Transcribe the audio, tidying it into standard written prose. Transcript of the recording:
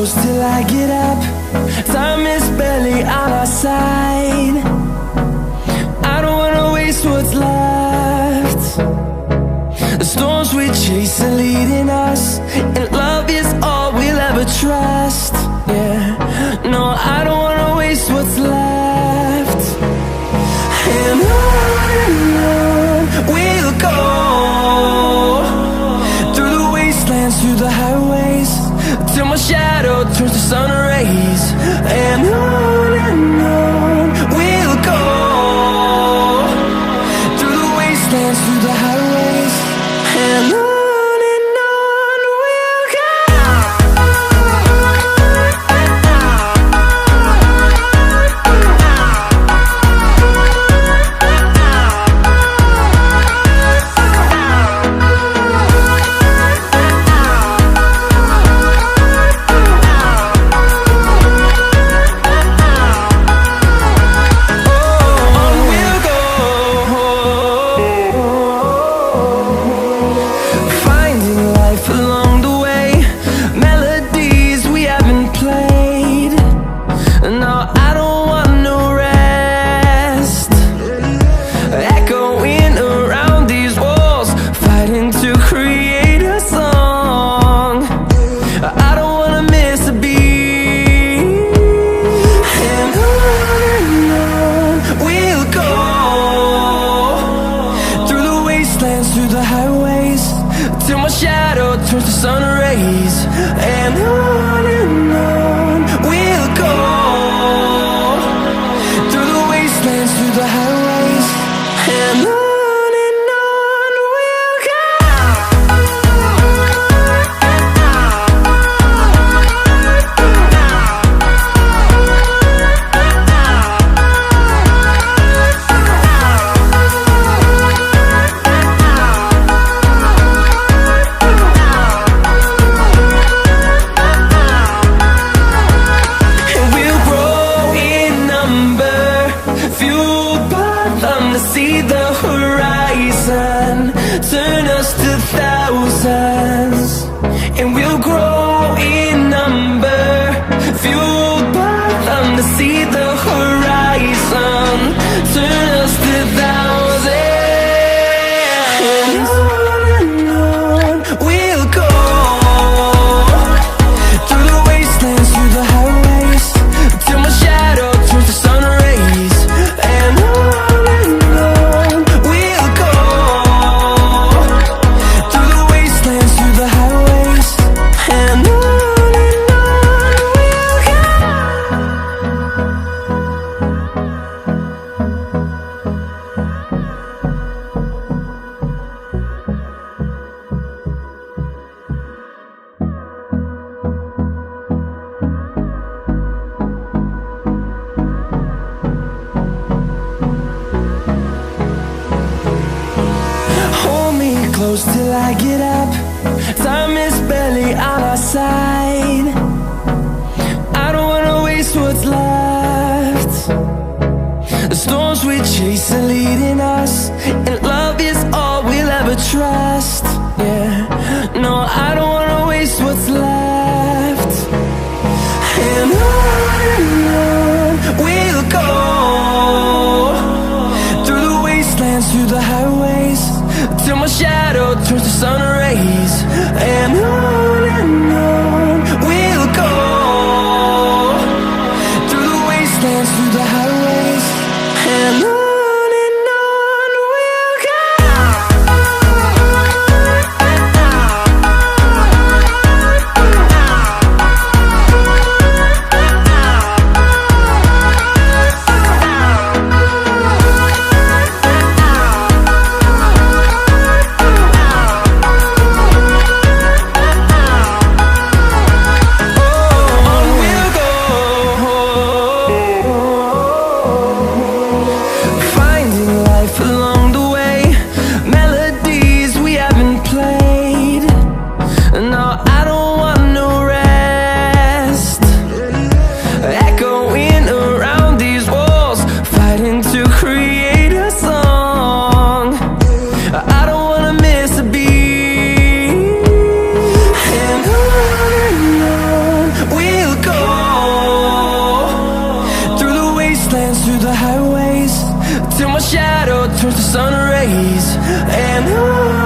close till I get up. Time is barely on our side. I don't wanna waste what's left. The storms we chase are leading us, and love is all we'll ever trust. Yeah, no, I don't wanna waste what's left. And on we'll go, through the wastelands, through the highways, till my shadow turns to sun rays. And on we'll go, through the wastelands, through the highways, and on we'll go. Through the highways, till my shadow turns to sun rays. And on we'll go, through the wastelands, through the highways, and on we'll go. See the horizon, turn us to thousands, and we'll grow in number, fueled by them. To see the horizon, turn us to thousands, and on we'll go, through the wastelands, through the highways, till my shadow turns to sun rays. And close till I get up. Time is barely on our side. I don't wanna waste what's left. The storms we chase are leading us, and love is all we'll ever trust. Yeah, no, I don't wanna waste what's left. And on we'll go, through the wastelands, through the highways, till my shadow turns to sun rays. And on we'll go, through the wastelands, through the highways, and on we'll go. shadow turns to sun rays. And on